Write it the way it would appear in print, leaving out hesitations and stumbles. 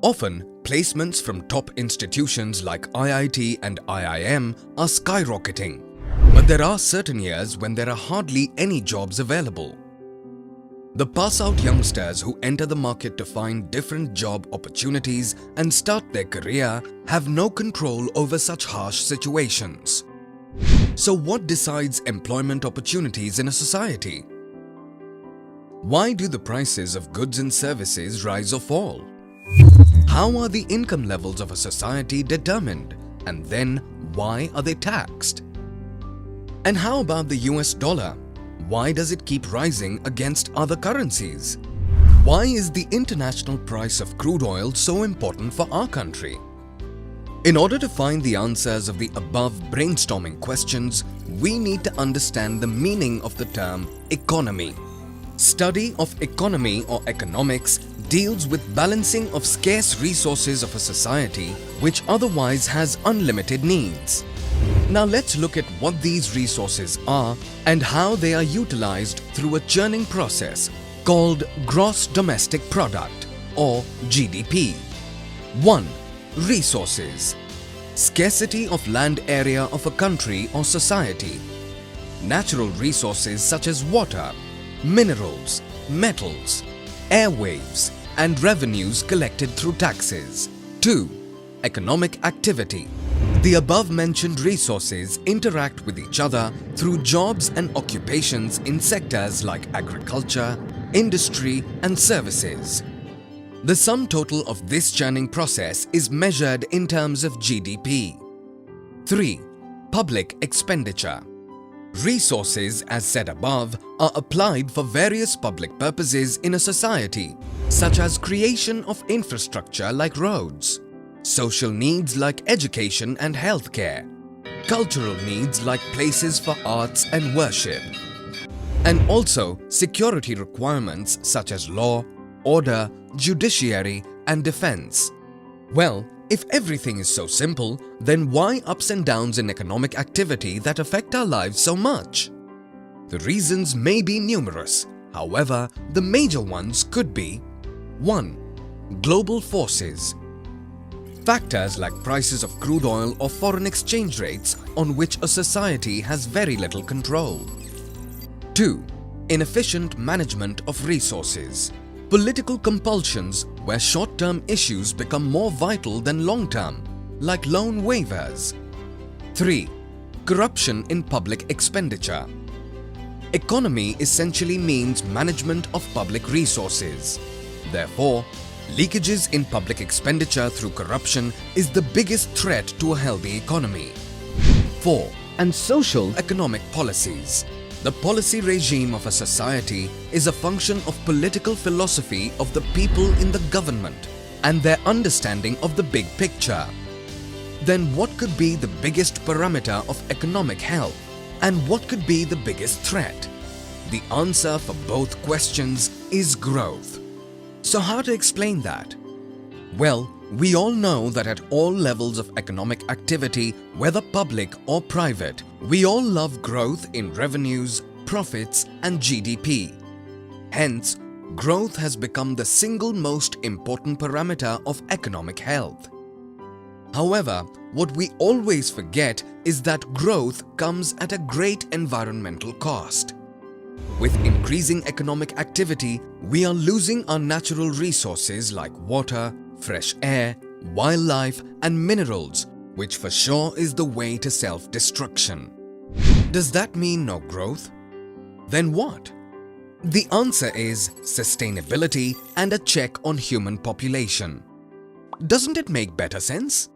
Often, placements from top institutions like IIT and IIM are skyrocketing, but there are certain years when there are hardly any jobs available. The pass-out youngsters who enter the market to find different job opportunities and start their career have no control over such harsh situations. So what decides employment opportunities in a society? Why do the prices of goods and services rise or fall? How are the income levels of a society determined? And then, why are they taxed? And how about the US dollar? Why does it keep rising against other currencies? Why is the international price of crude oil so important for our country? In order to find the answers of the above brainstorming questions, we need to understand the meaning of the term economy. Study of economy or economics deals with balancing of scarce resources of a society which otherwise has unlimited needs. Now let's look at what these resources are and how they are utilized through a churning process called Gross Domestic Product or GDP. 1. Resources. Scarcity of land area of a country or society. Natural resources such as water, minerals, metals, airwaves, and revenues collected through taxes. 2. Economic activity. The above-mentioned resources interact with each other through jobs and occupations in sectors like agriculture, industry, and services. The sum total of this churning process is measured in terms of GDP. 3. Public expenditure. Resources, as said above, are applied for various public purposes in a society, such as creation of infrastructure like roads, social needs like education and healthcare, cultural needs like places for arts and worship, and also security requirements such as law, order, judiciary, and defense. Well, if everything is so simple, then why ups and downs in economic activity that affect our lives so much? The reasons may be numerous. However, the major ones could be 1. Global forces. Factors like prices of crude oil or foreign exchange rates on which a society has very little control. 2. Inefficient management of resources. Political compulsions where short-term issues become more vital than long-term, like loan waivers. 3. Corruption in public expenditure. Economy essentially means management of public resources. Therefore, leakages in public expenditure through corruption is the biggest threat to a healthy economy. 4. And social economic policies. The policy regime of a society is a function of political philosophy of the people in the government and their understanding of the big picture. Then what could be the biggest parameter of economic health and what could be the biggest threat? The answer for both questions is growth. So how to explain that? Well, we all know that at all levels of economic activity, whether public or private, we all love growth in revenues, profits, and GDP. Hence, growth has become the single most important parameter of economic health. However, what we always forget is that growth comes at a great environmental cost. With increasing economic activity, we are losing our natural resources like water, fresh air, wildlife, and minerals, which for sure is the way to self-destruction. Does that mean no growth? Then what? The answer is sustainability and a check on human population. Doesn't it make better sense?